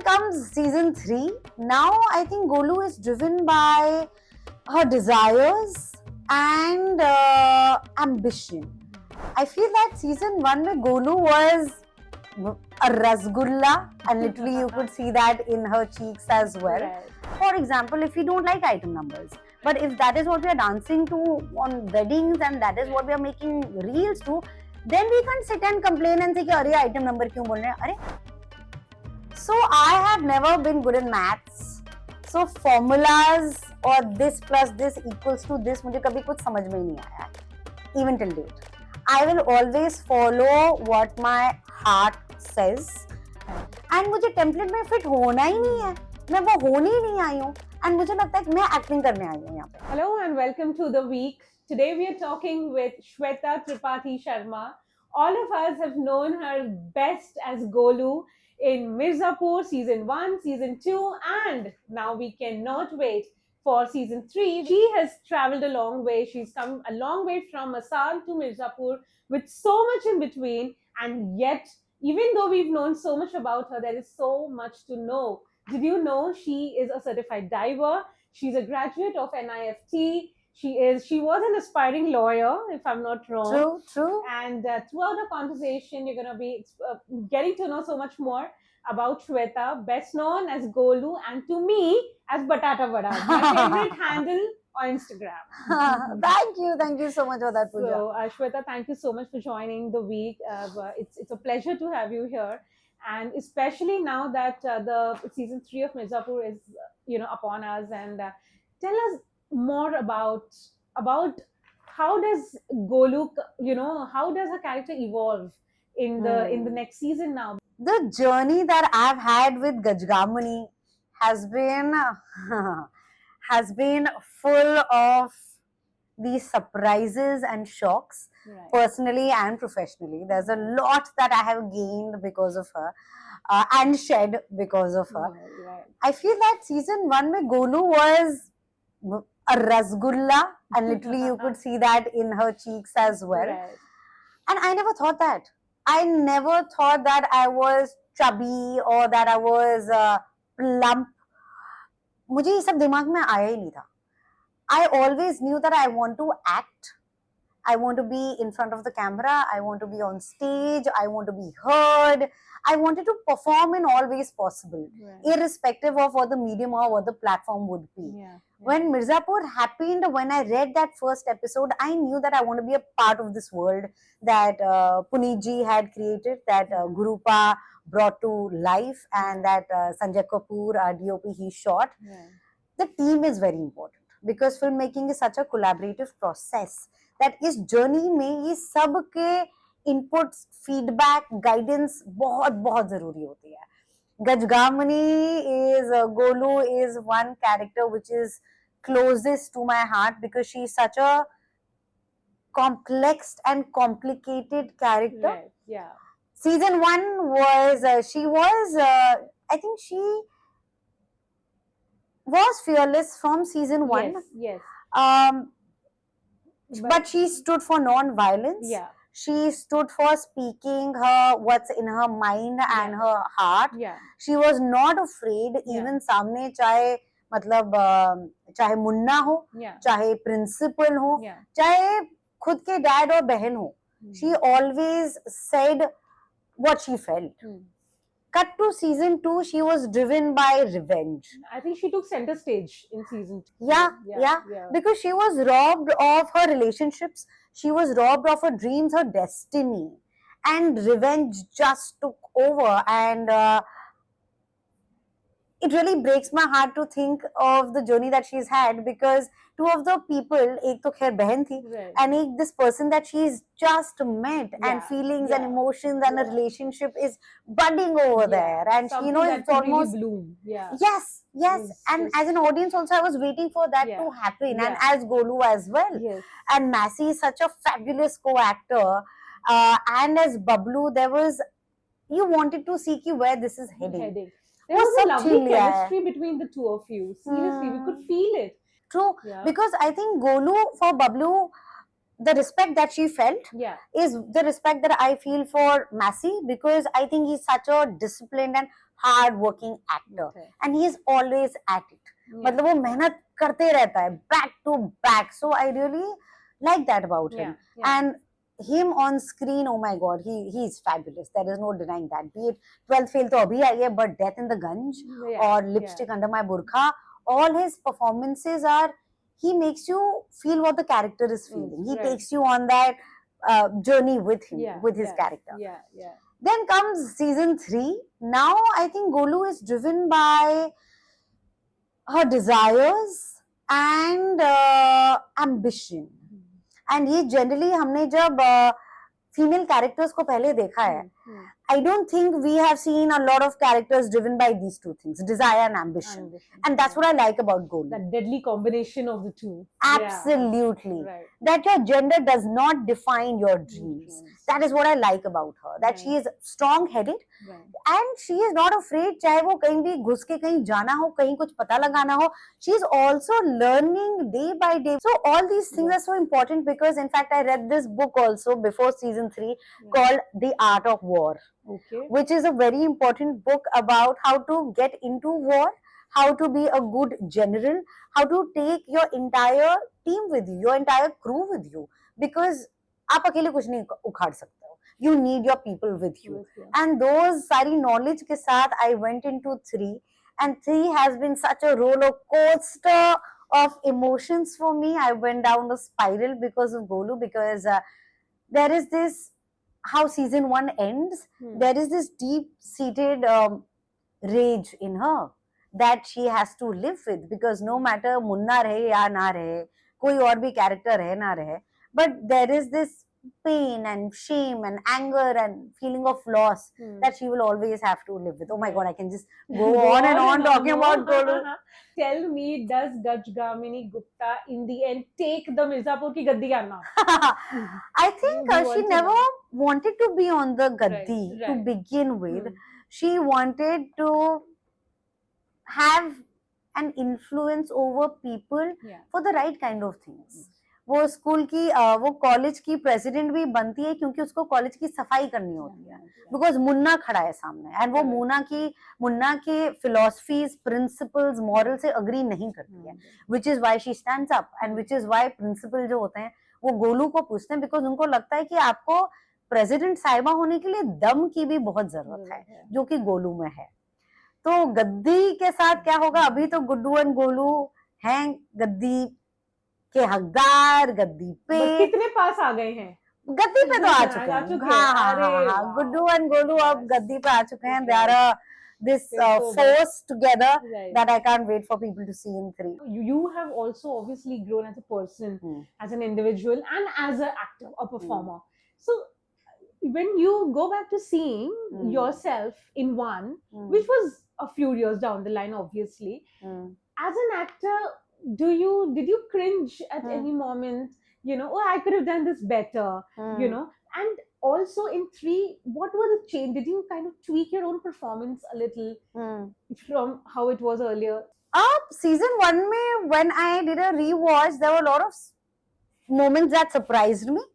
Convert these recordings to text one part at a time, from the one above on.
comes season 3. Now I think Golu is driven by her desires and ambition. I feel that season 1 में Golu was a rasgulla, and literally you could see that in her cheeks as well. Right. For example, if we don't like item numbers, but if that is what we are dancing to on weddings and that is what we are making reels to, then we can't sit and complain and say कि अरे item number क्यों बोल रहे हैं अरे. So I have never been good in maths. So formulas or this plus this equals to this मुझे कभी कुछ समझ में ही नहीं आया है, even till date. I will always follow what my heart says. And मुझे टेम्पलेट में फिट होना ही नहीं है, मैं वो होने ही नहीं आई हूँ. And मुझे लगता है कि मैं एक्टिंग करने आई हूँ यहाँ पे. Hello and welcome to the week. Today we are talking with Shweta Tripathi Sharma. All of us have known her best as Golu in Mirzapur season 1, season 2, and now we cannot wait for season 3. She has traveled a long way. She's come a long way from Assam to Mirzapur with so much in between, and yet, even though we've known so much about her, there is so much to know. Did you know she is a certified diver? She's a graduate of NIFT. She was an aspiring lawyer, if I'm not wrong. True. And throughout the conversation, you're going to be getting to know so much more about Shweta, best known as Golu, and to me as Batata Vada, my favorite handle on Instagram. Thank you so much for that, Pooja. So, Shweta, thank you so much for joining the week. It's a pleasure to have you here, and especially now that the season 3 of Mirzapur is upon us. And tell us more about how does Golu, how does her character evolve in the next season now? The journey that I've had with Gajgamani has been full of these surprises and shocks, Right. personally and professionally. There's a lot that I have gained because of her and shed because of her. Right. I feel that season 1 में Golu was a rasgulla, and literally you could see that in her cheeks as well. Right. And I never thought that. I never thought that I was chubby or that I was plump. मुझे ये सब दिमाग में आया ही नहीं था. I always knew that I want to act. I want to be in front of the camera. I want to be on stage. I want to be heard. I wanted to perform in all ways possible, Right. irrespective of what the medium or what the platform would be. Yeah. When Mirzapur happened, when I read that first episode, I knew that I want to be a part of this world that Puneet ji had created, that Gurupa brought to life, and that Sanjay Kapoor, our DOP, he shot. Right. The team is very important because filmmaking is such a collaborative process that इस journey में ये सब के inputs, feedback, guidance बहुत बहुत जरूरी होती है. Gajgamani is Golu is one character which is closest to my heart because she is such a complex and complicated character. Right. Yeah. Season 1 was I think she was fearless from season 1. Yes. But she stood for non-violence. Yeah. She stood for speaking what's in her mind and her heart. Yeah. She was not afraid, even सामने चाहे मतलब चाहे मुन्ना हो, Yeah. चाहे principal हो, Yeah. चाहे खुद के डैड और बहन हो. She always said what she felt. Cut to season 2, she was driven by revenge. I think she took center stage in season 2. Yeah. Because she was robbed of her relationships, she was robbed of her dreams, her destiny, and revenge just took over. And it really breaks my heart to think of the journey that she's had, because two of the people, एक तो खैर बहन थी, Right. and एक this person that she's just met, and Yeah, feelings and yeah, emotions and a yeah. relationship is budding over there, and Something it's that could really almost bloom. Yeah. yes, It's and just- as an audience also I was waiting for that Yeah. to happen, and Yeah. as Golu as well. Yes. And Massey is such a fabulous co-actor, and as Bablu, you wanted to see where this is heading. There वो was a सब lovely छीन लिया है. chemistry between the two of you. Seriously, we could feel it. True, Yeah. because I think Golu for Bablu the respect that she felt Yeah. is the respect that I feel for Massey, because I think he's such a disciplined and hard working actor, Okay. and he is always at it. Yeah. मतलब वो मेहनत करते रहता है back to back, so I really like that about him. Yeah. Yeah. And him on screen, oh my god, he is fabulous, there is no denying that. Be it 12th fail तो अभी आई है, but Death in the Gunj Yeah. or Lipstick Under My Burqa, all his performances are, he makes you feel what the character is feeling. He Right. takes you on that journey with him, Yeah. with his Yeah. character. Yeah. Yeah. Then comes season 3. Now I think Golu is driven by her desires and ambition. And ये generally हमने जब female characters को पहले देखा है, I don't think we have seen a lot of characters driven by these two things, desire and ambition. And that's what I like about Golu. That deadly combination of the two. Absolutely. Yeah. Right. That your gender does not define your dreams. That is what I like about her. That she is strong-headed, and she is not afraid, चाहे वो कहीं भी घुस के कहीं जाना हो, कहीं कुछ पता लगाना हो. She is also learning day by day. So all these things are so important, because in fact I read this book also before season 3 called The Art of War. Okay. Which is a very important book about how to get into war, how to be a good general, how to take your entire team with you, your entire crew with you, because आप अकेले कुछ नहीं उखाड़ सकते हो. You need your people with you. And those सारी knowledge के साथ I went into 3, and 3 has been such a roller coaster of emotions for me. I went down a spiral because of Golu, because there is this, how season 1 ends, there is this deep-seated rage in her that she has to live with, because no matter Munna रहे या ना रहे, कोई और भी character रहे ना रहे, but there is this pain and shame and anger and feeling of loss that she will always have to live with. Oh my god, I can just go on and on talking about Golu. Tell me, does Gajgamini Gupta in the end take the Mirzapur ki gaddi ka naam? I think she never wanted to be on the gaddi to begin with. She wanted to have an influence over people for the right kind of things. वो school की वो college की president भी बनती है क्योंकि उसको college की सफाई करनी होती है, बिकॉज मुन्ना खड़ा है सामने, एंड वो मुन्ना के फिलोसफीज, प्रिंसिपल्स, मॉरल से अग्री नहीं करती है, which is why she stands up, and which is why principle जो होते हैं वो गोलू को पूछते हैं, बिकॉज उनको लगता है कि आपको प्रेसिडेंट साहिबा होने के लिए दम की भी बहुत जरूरत है, जो कि गोलू में है. तो गद्दी के साथ क्या होगा, अभी तो गुड्डू एंड गोलू हैं गद्दी के हकदार, गद्दी पे कितने पास आ गए हैं, गद्दी पे तो आ चुके हैं. हाँ, गुड्डू एंड गोलू अब गद्दी पे आ चुके हैं. They are this force together that I can't wait for people to see in 3. You have also obviously grown as a person, as an individual, and as an actor, a performer. So when you go back to seeing yourself in 1, which was a few years down the line, obviously, as an actor, did you cringe at any moment, oh, I could have done this better, and also in 3, what were the change? Did you kind of tweak your own performance a little from how it was earlier? Season 1 mein, when I did a rewatch, there were a lot of moments that surprised me.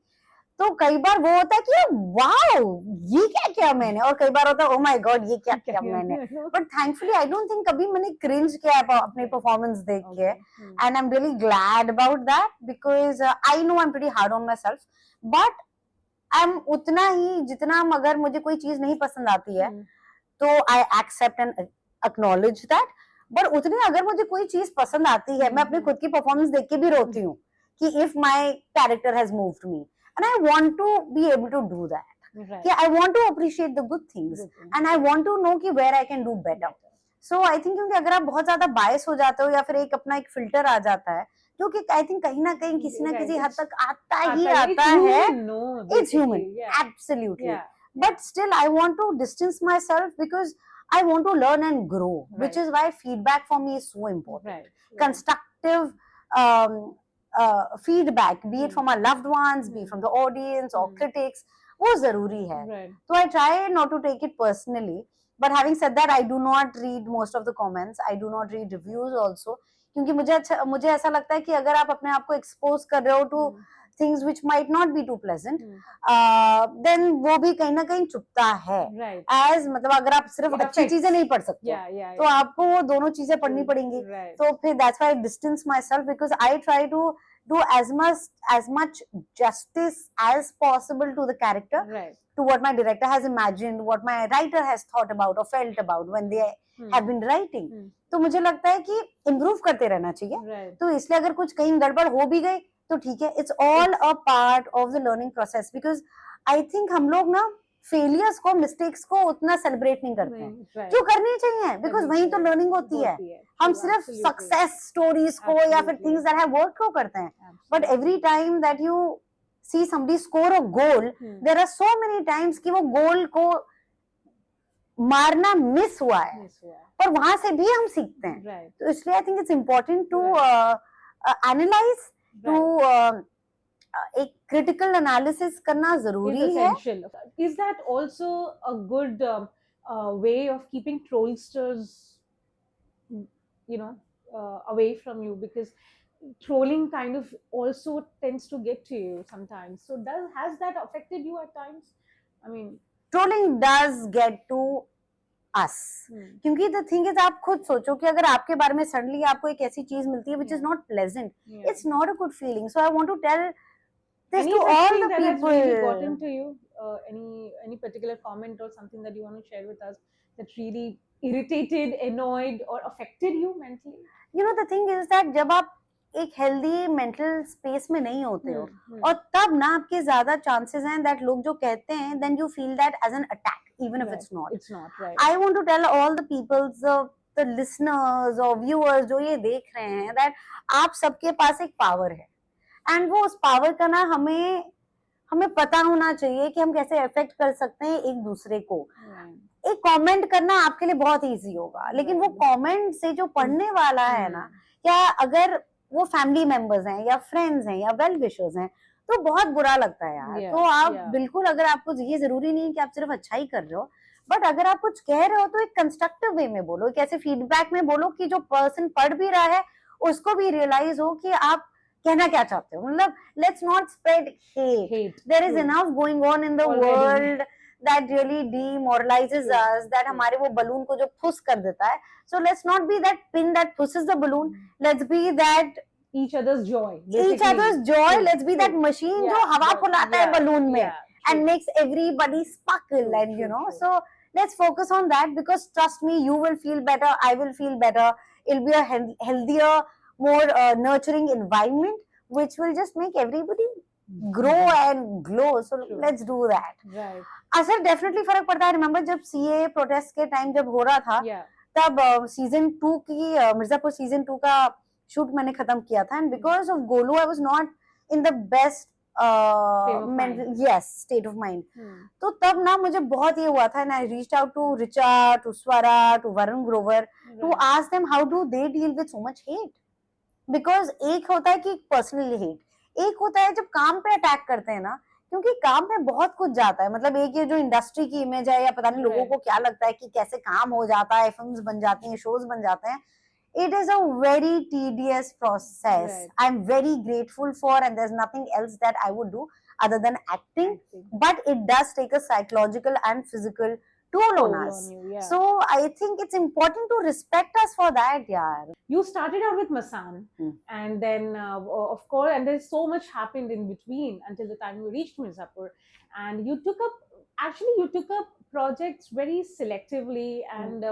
तो कई बार वो होता है कि wow ये क्या किया मैंने, और कई बार होता है ओ माय गॉड ये क्या किया मैंने. But thankfully I don't think कभी मैंने क्रिंज किया अपने परफॉर्मेंस देख के, and I am really glad about that, because I know I am pretty hard on my self, but I am उतना ही जितना, अगर मुझे कोई चीज नहीं पसंद आती है तो I accept and acknowledge that, but उतनी अगर मुझे कोई चीज पसंद आती है, मैं अपनी खुद की परफॉर्मेंस देख के भी रोती हूँ कि if my character has moved me, and I want to be able to do that. I want to appreciate the good things, and I want to know कि where I can do better. So I think क्योंकि अगर आप बहुत ज्यादा bias हो जाते हो या फिर एक अपना एक filter आ जाता है, जो कि I think कहीं ना कहीं किसी ना किसी हद तक आता है. It's human, absolutely. But still I want to distance myself because I want to learn and grow, which is why feedback for me is so important. Constructive feedback, be it from our loved ones, be it from the audience or critics, वो जरूरी है. So I try not to take it personally, but having said that, I do not read most of the comments. I do not read reviews also, क्योंकि मुझे ऐसा लगता है कि अगर आप अपने आप को expose कर रहे हो to things which might not be too pleasant, then वो भी कहीं ना कहीं चुभता है. Right. As मतलब अगर आप सिर्फ It अच्छी affects. चीजें नहीं पढ़ सकते Yeah, yeah, तो आपको वो दोनों चीजें पढ़नी पड़ेंगी. Right. तो फिर that's why I distance myself, because I try to do as much justice as possible to the character, Right. to what my director has imagined, what my writer has thought about or felt about when they have been writing. तो मुझे लगता है कि improve करते रहना चाहिए. Right. तो इसलिए अगर कुछ कहीं गड़बड़ हो भी गई तो ठीक है. It's all a part of the learning process, because I think हम लोग ना failures को, mistakes को उतना celebrate नहीं करते हैं. Right. जो करनी चाहिए, because वहीं तो learning होती है. हम सिर्फ Absolutely. success stories को या फिर Absolutely. things that have worked को करते हैं. But Absolutely. every time that you see somebody score a goal, there are so many times कि वो goal को मारना मिस हुआ है, Yes, yeah. पर वहां से भी हम सीखते हैं. Right. तो इसलिए I think it's important to analyse, to Right. एक क्रिटिकल एनालिसिस करना जरूरी Is है. essential. Is that also a good way of keeping trollsters, you know, away from you? Because trolling kind of also tends to get to you sometimes. So has that affected you at times? I mean, trolling does get to us, क्योंकि the thing is, आप खुद सोचो कि अगर आपके बारे में suddenly आपको एक ऐसी चीज मिलती है which is not pleasant, yeah. it's not a good feeling. So I want to tell this Any to such all thing the that has really people. gotten to you? Any particular comment or something that you want to share with us that really irritated, annoyed, or affected you mentally? You know, the thing is that जब आप एक healthy mental space में नहीं होते हो, और तब ना आपके ज्यादा चांसेस हैं that लोग जो कहते हैं, then you feel that as an attack, even if Right. it's not. It's not, right. I want to tell all the people, the listeners or viewers जो ये देख रहे हैं, that आप सबके पास एक पावर है, and वो उस पावर का ना हमें पता होना चाहिए कि हम कैसे अफेक्ट कर सकते हैं एक दूसरे को. Right. एक कमेंट करना आपके लिए बहुत इजी होगा, लेकिन वो कमेंट से जो पढ़ने वाला है ना, या अगर वो फैमिली मेंबर्स हैं या फ्रेंड्स हैं या वेल विशर्स हैं, तो बहुत बुरा लगता है यार. Yeah, तो आप yeah. बिल्कुल, अगर आपको ये जरूरी नहीं कि आप सिर्फ अच्छा ही कर रहे हो, बट अगर आप कुछ कह रहे हो तो एक कंस्ट्रक्टिव वे में बोलो, एक ऐसे फीडबैक में बोलो कि जो पर्सन पढ़ भी रहा है उसको भी रियलाइज हो कि आप कहना क्या चाहते हो. मतलब let's not spread hate. There is enough going on in the world that really demoralizes us, that हमारे वो बलून को जो फुस कर देता है. So let's not be that pin that pushes the balloon. Let's be that each other's joy. Each other's joy. Let's be that machine जो हवा फुलाता है बलून में, and makes everybody sparkle. And you know, so let's focus on that, because trust me, you will feel better, I will feel better. It'll be a healthier, more nurturing environment, which will just make everybody grow and glow. So let's do that. Right. असर definitely फर्क पड़ता है. Remember जब CA protest के time जब हो रहा था, तब सीजन 2 की मिर्जापुर सीजन 2 का शूट मैंने खत्म किया था, and because of Golu I was not in the best state of mind. तो तब ना मुझे बहुत ये हुआ था, and I reached out to Richa, to Swara, to Varun Grover, to ask them how do they deal with so much hate. Because एक होता है कि पर्सनल हेट, एक होता है जब काम पे अटैक करते हैं ना, क्योंकि काम में बहुत कुछ जाता है. मतलब एक ये जो इंडस्ट्री की इमेज है, या पता नहीं लोगों को क्या लगता है कि कैसे काम हो जाता है, फिल्म्स बन जाती हैं, शोज बन जाते हैं. It is a very tedious process. Right. I'm very grateful for, and there's nothing else that I would do other than acting. But it does take a psychological and physical toll on us. So I think it's important to respect us for that, yaar. You started out with Masan, and then of course, and there's so much happened in between until the time you reached Mirzapur, and you took up projects very selectively. And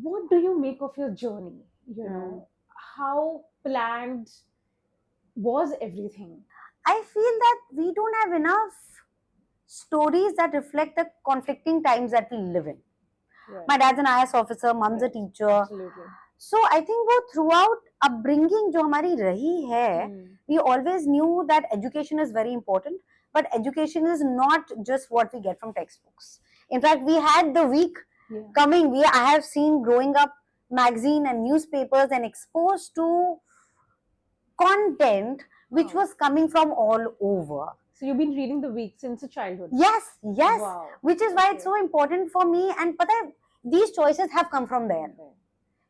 what do you make of your journey? You know, how planned was everything? I feel that we don't have enough stories that reflect the conflicting times that we live in. Right. My dad's an IAS officer, mom's a teacher. Absolutely. So I think वो throughout upbringing जो हमारी रही है, we always knew that education is very important, but education is not just what we get from textbooks. In fact, we had the week coming. I have seen growing up magazine and newspapers and exposed to content which was coming from all over. So you've been reading the week since childhood? Yes. Wow. Which is why it's so important for me. And pata hai, these choices have come from there.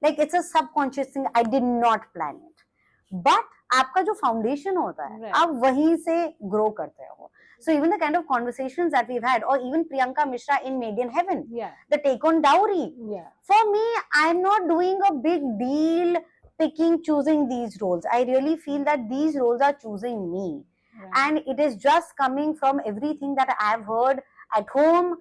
Like it's a subconscious thing. I did not plan it. But आपका जो foundation होता है Right. आप वहीं से grow करते हो. So even the kind of conversations that we've had, or even Priyanka Mishra in Made in Heaven, Yeah. the take on dowry. Yeah. For me, I'm not doing a big deal picking, choosing these roles. I really feel that these roles are choosing me. Right. And it is just coming from everything that I've heard at home,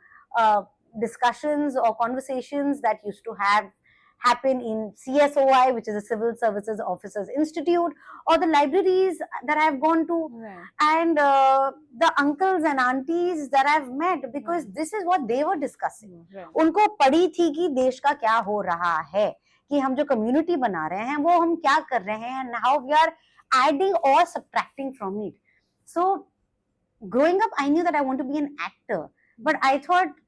discussions or conversations that used to happen in CSOI, which is a Civil Services Officers Institute, or the libraries that I've gone to, Right. and the uncles and aunties that I've met, because Right. this is what they were discussing. Right. उनको पड़ी थी कि देश का क्या हो रहा है, कि हम जो कम्युनिटी बना रहे हैं वो हम क्या कर रहे हैं, and how we are adding or subtracting from it. So growing up, I knew that I want to be an actor, but I thought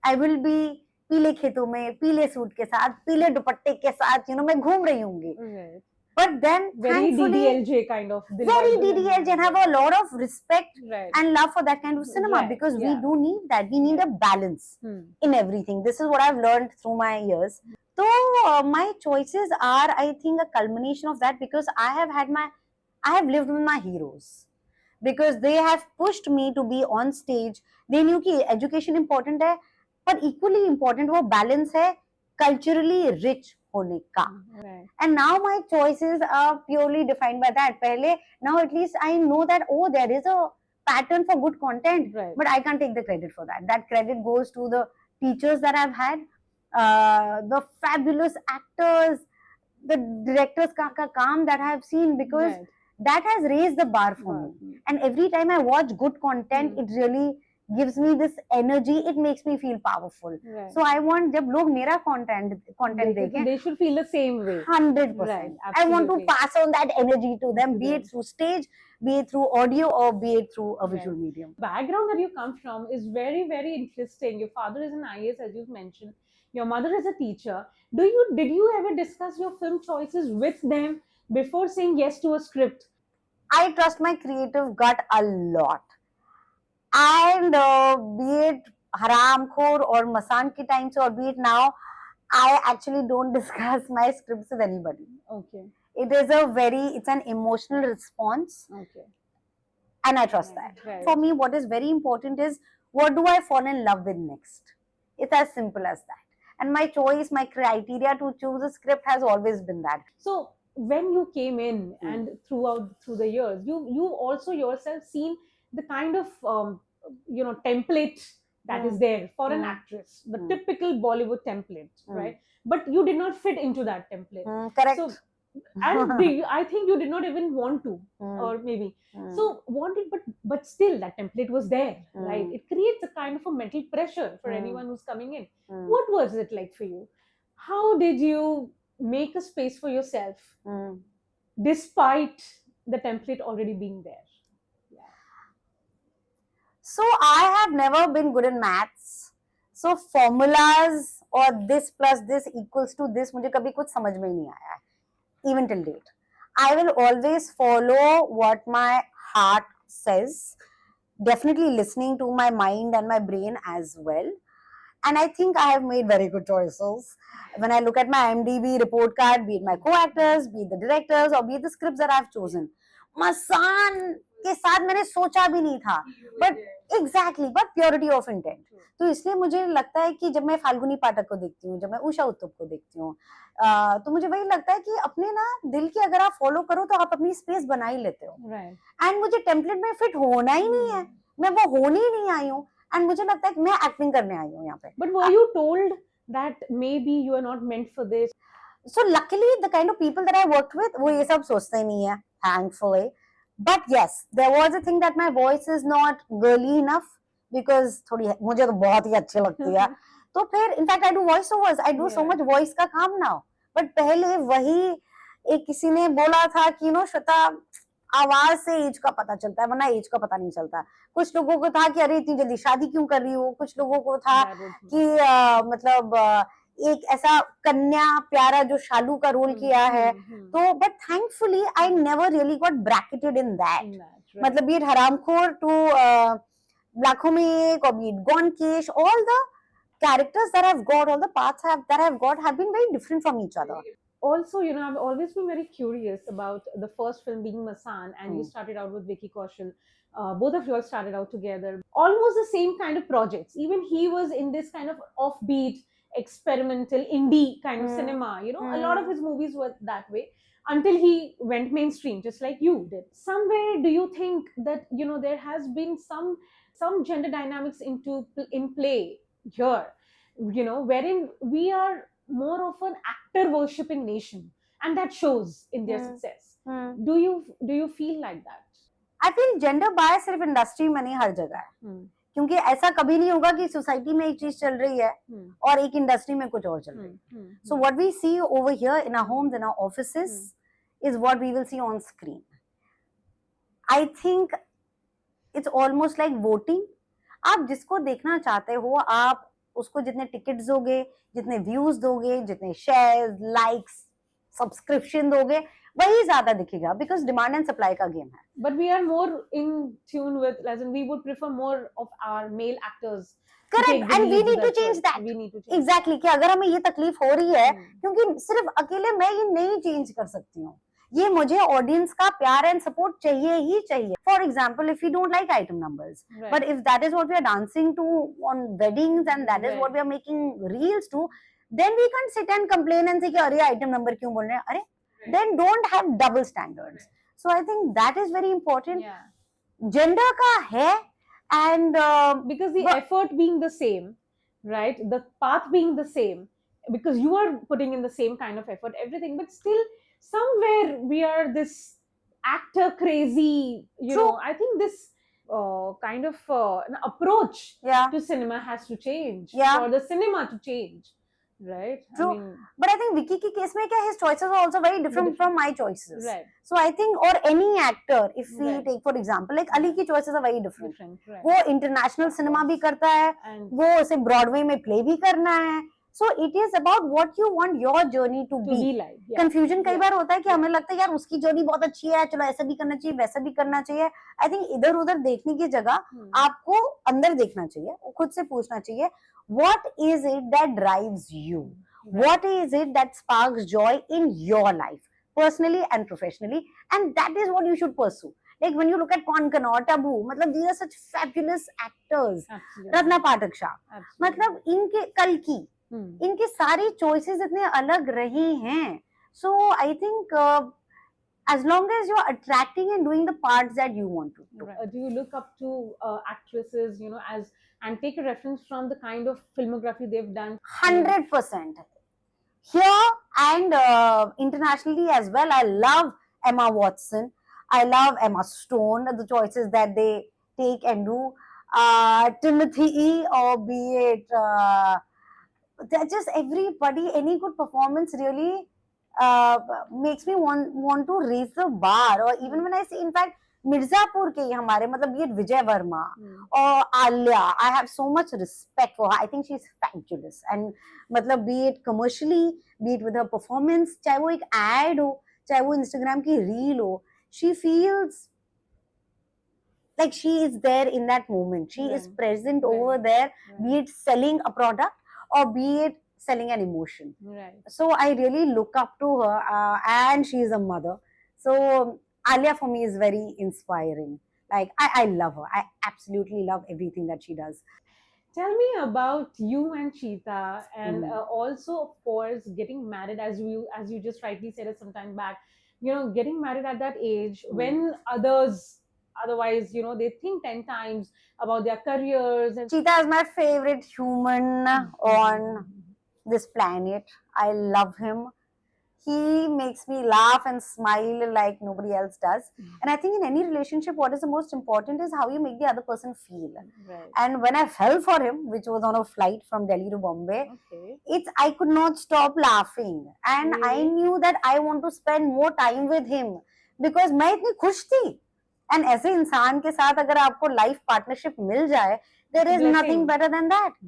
I will be पीले खेतों में पीले सूट के साथ पीले दुपट्टे के साथ मैं घूम रही होंगी. Right. But then Very thankfully DDLJ kind of. very DDLJ, and have a lot of respect Right. and love for that kind of cinema, Right, because we yeah. do need that. We need a balance in everything. This is what I've learned through my years. So my choices are, I think, a culmination of that, because I have lived with my heroes, because they have pushed me to be on stage. They knew कि education important है, पर equally important वो balance है culturally rich होने का. Right. And now my choices are purely defined by that. पहले, now at least I know that, oh, there is a pattern for good content, Right. but I can't take the credit for that. That credit goes to the teachers that I've had, the fabulous actors, the directors का काम that I have seen, because Right. that has raised the bar for me. And every time I watch good content, it really gives me this energy. It makes me feel powerful. Right. So I want, जब लोग मेरा content देखें, They should feel the same way. 100%. Right, I want to absolutely. pass on that energy to them, be it through stage, be it through audio, or be it through a visual medium. Background that you come from is very, very interesting. Your father is an IAS, as you've mentioned. Your mother is a teacher. Did you ever discuss your film choices with them before saying yes to a script? I trust my creative gut a lot. And be it Haramkhor or Masan ke time se, or be it now, I actually don't discuss my scripts with anybody. Okay. It's an emotional response, Okay. and I trust that. Right. For me, what is very important is, what do I fall in love with next? It's as simple as that. And my choice, my criteria to choose a script has always been that. So when you came in and through the years, you also yourself seen the kind of template that is there for an actress, the typical Bollywood template, right? But you did not fit into that template. Correct. So, and I think you did not even want to, or maybe so wanted, but still that template was there, right? It creates a kind of a mental pressure for anyone who's coming in. What was it like for you? How did you make a space for yourself despite the template already being there? So I have never been good in maths. So formulas or this plus this equals to this, मुझे कभी कुछ समझ में नहीं आया है, even till date. I will always follow what my heart says, definitely listening to my mind and my brain as well. And I think I have made very good choices. When I look at my IMDb report card, be it my co-actors, be it the directors, or be it the scripts that I've chosen, Masan के साथ मैंने सोचा भी नहीं था, but exactly, but purity of intent. तो इसलिए मुझे लगता है कि जब मैं फाल्गुनी पाठक को देखती हूँ, जब मैं उषा उत्तुप को देखती हूँ, तो मुझे वही लगता है कि अपने ना दिल की अगर आप फॉलो करो तो आप अपनी स्पेस बना ही लेते हो. एंड मुझे टेम्पलेट में फिट होना ही नहीं है, मैं वो होने ही नहीं आई हूँ, एंड मुझे लगता है कि मैं एक्टिंग करने आई हूँ यहाँ पे. But were you told that maybe you are not meant for this? So luckily the kind of people that I worked with, वो ये सब सोचते नहीं है, thankfully. But yes, there was a thing that my voice is not girly enough, because थोड़ी मुझे तो बहुत ही अच्छी लगती है. तो फिर in fact I do voice overs, I do so much voice का काम now. But पहले वही एक किसी ने बोला था कि श्वेता आवाज से एज का पता चलता है, वरना एज का पता नहीं चलता. कुछ लोगों को था कि अरे इतनी जल्दी शादी क्यों कर रही हो, कुछ लोगों को था कि मतलब एक ऐसा कन्या प्यारा जो शालू का रोल किया है. तो but thankfully I never really got bracketed in that. मतलब बी इट हरामखोर टू लाखों में एक, or be it Gonkesh, all the characters that I've got, all the paths that I've got have been very different from each other. also, you know, I've always been very curious about the first film being Masan, and you Hmm. started out with Vicky Kaushal. Both of you all started out together, almost the same kind of projects. Even he was in this kind of offbeat, experimental, indie kind of Hmm. cinema. You know, a lot of Hmm. his movies were that way until he went mainstream, just like you did. Somewhere, do you think that, you know, there has been some gender dynamics in play here, you know, wherein we are more of an actor worshipping nation, and that shows in their Hmm. success. Hmm. Do you feel like that? I feel gender bias सिर्फ industry में नहीं, हर जगह है, Hmm. क्योंकि ऐसा कभी नहीं होगा कि सोसाइटी में एक चीज चल रही है Hmm. और एक इंडस्ट्री में कुछ और चल रही है. Hmm. So what we see over here in our homes, in our offices, is what we will see on screen. I think it's almost like voting. आप जिसको देखना चाहते हो, आप उसको जितने टिकट्स दोगे, जितने व्यूज दोगे, जितने शेयर्स, लाइक्स, सब्सक्रिप्शन दोगे, वही ज्यादा दिखेगा, बिकॉज डिमांड एंड सप्लाई का गेम है. But we are more in tune with, as in we would prefer more of our male actors to correct, take the and we leads. Need to That's change right. That. We need to change exactly, कि अगर हमें ये तकलीफ हो रही है, Hmm. क्योंकि सिर्फ अकेले मैं ये नहीं चेंज कर सकती हूँ, ये मुझे ऑडियंस का प्यार एंड सपोर्ट चाहिए ही चाहिए. For example, if you don't like item numbers, Right. but if that is what we are dancing to on weddings and that is Right. what we are making reels to, then we can't sit and complain and say कि अरे item number क्यों बोल रहे हैं, अरे then don't have double standards. So I think that is very important. Yeah. Gender का है, and Because the but- effort being the same, right, the path being the same, because you are putting in the same kind of effort, everything, but still somewhere we are this actor crazy, you True. know. I think this kind of an approach yeah. to cinema has to change, Yeah. for the cinema to change, right? True. I mean, But I think Vicky की case में क्या, his choices are also very different from my choices. right, So I think, or any actor, if we Right. take for example, like Ali की choices are very different. different, right. वो international cinema भी करता है, And वो उसे Broadway में play भी करना है. So it is about what you want your journey to to be. be like, yeah. Confusion कई Yeah. बार होता है कि Yeah. हमें लगता है यार उसकी जर्नी बहुत अच्छी है, चलो ऐसा भी करना चाहिए, वैसा भी करना चाहिए. आई थिंक इधर उधर देखने की जगह Hmm. आपको अंदर देखना चाहिए, खुद से पूछना चाहिए, what is it that drives you? Right. What is it that sparks joy in your life, personally and professionally? And that is what you should pursue. Like when you look at Kaun Kanauр, Tabu, मतलब these are such fabulous actors. Absolutely. Ratna Pathak Shah, Absolutely. मतलब इनके कल की Hmm. इनके सारी choices इतने अलग रही हैं. So I think as long as you're attracting and doing the parts that you want to do. Right. Do you look up to actresses, you know, as and take a reference from the kind of filmography they've done? 100%. Here and internationally as well, I love Emma Watson. I love Emma Stone, the choices that they take and do. Timothy E, or be it, they're just everybody, any good performance really makes me want to raise the bar. Or even when I say, in fact, Mirzapur के ही हमारे, मतलब be it Vijay Verma or Alia, I have so much respect for her. I think she's fabulous. And मतलब be it commercially, be it with her performance, चाहे वो एक ad हो, चाहे वो Instagram की reel हो, she feels like she is there in that moment. She is Right. present Right. over there, Right. be it selling a product or be it selling an emotion. Right. So I really look up to her, and she is a mother. So Alia for me is very inspiring. Like I love her. I absolutely love everything that she does. Tell me about you and Cheetah, and Mhm. also, of course, getting married, as you just rightly said it some time back. You know, getting married at that age when others, otherwise, you know, they think 10 times about their careers. And Cheetah is my favorite human on this planet. I love him. He makes me laugh and smile like nobody else does. And I think in any relationship, what is the most important is how you make the other person feel. Right. And when I fell for him, which was on a flight from Delhi to Bombay, Okay. I could not stop laughing. And I Really? knew that I want to spend more time with him because मैं इतनी खुश थी. And ऐसे इंसान के साथ अगर आपको life partnership मिल जाए, there is Blessing. nothing better than that.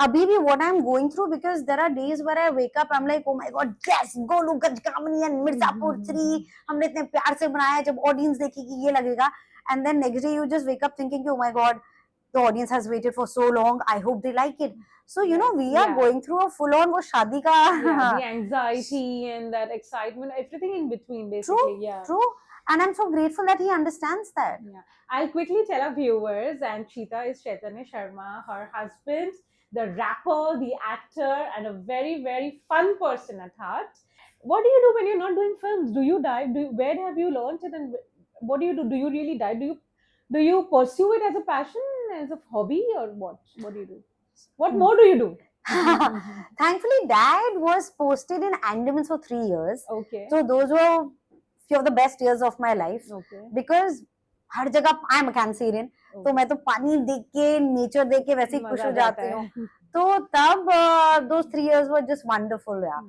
अभी भी what I'm going through, because there are days where I wake up, I'm like, oh my god, yes, Golu Gajkamani and Mirzapur 3, हमने इतने प्यार से बनाया, जब audience देखेगी ये लगेगा. And then next day you just wake up thinking, oh my god, the audience has waited for so long, I hope they like it. So you know we are Yeah. going through a full on वो शादी का Yeah, the anxiety and that excitement, everything in between, basically. true, Yeah. true, and I'm so grateful that he understands that. Yeah. I'll quickly tell our viewers, and Cheetah is Chaitanya Sharma, her husband, the rapper, the actor, and a very, very fun person at heart. What do you do when you're not doing films? Do you dive? Where have you learned it, and what do you do? Do you really dive? Do you pursue it as a passion, as a hobby, or what? What do you do? What more do you do? Thankfully, Dad was posted in Andamans for 3 years. Okay. So those were few of the best years of my life Okay. because हर जगह I am Cancerian तो मैं तो पानी देख के nature देख के वैसे ही खुश मजा हो आ जाता जाती है। हूँ तो तब those 3 years were just wonderful yeah.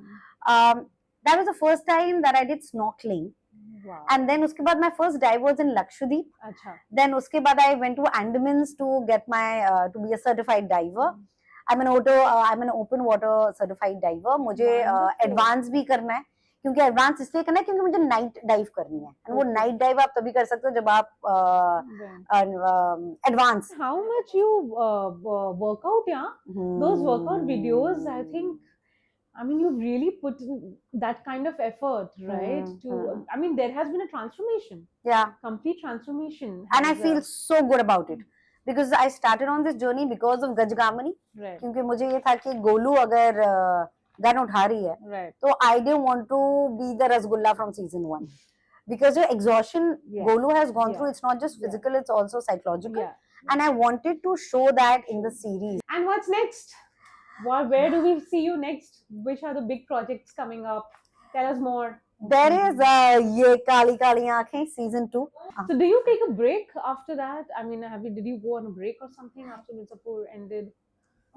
That was the first time that I did snorkeling Wow. and then उसके बाद my first dive was in Lakshadweep. अच्छा. Then उसके बाद I went to Andamans to get my to be a certified diver. I'm an open water certified diver. मुझे Wonderful. advance भी करना है क्योंकि एडवांस इसलिए करना है क्योंकि मुझे नाइट डाइव करनी है और वो Okay. नाइट डाइव आप तभी कर सकते हो जब आप advance How much you work out, yeah? Those workout videos, I think, I mean, you've really put in that kind of effort, right? I mean, there has been a transformation, yeah complete transformation. and I has, feel so good about it because I started on this journey because of Gajgamani right, क्योंकि मुझे ये था कि गोलू अगर gun उठा रही है right. तो I didn't want to be the Rasgulla from season 1 because your exhaustion Yeah. Golu has gone Yeah. through, it's not just physical, it's also psychological. Yeah. And I wanted to show that in the series. And what's next? Where do we see you next? Which are the big projects coming up? Tell us more. There is Ye Kali Kali Aankhein season 2. So do you take a break after that? I mean, did you go on a break or something after Mirzapur ended?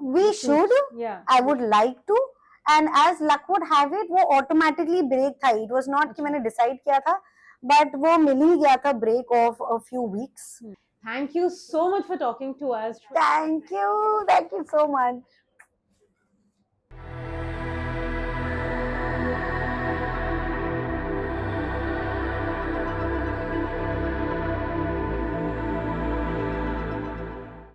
We The should, shoots? Yeah. I would like to. And as luck would have it, वो automatically break था. It was not कि मैंने decide किया था, but वो मिल ही गया था break of a few weeks. Thank you so much for talking to us. Thank you so much.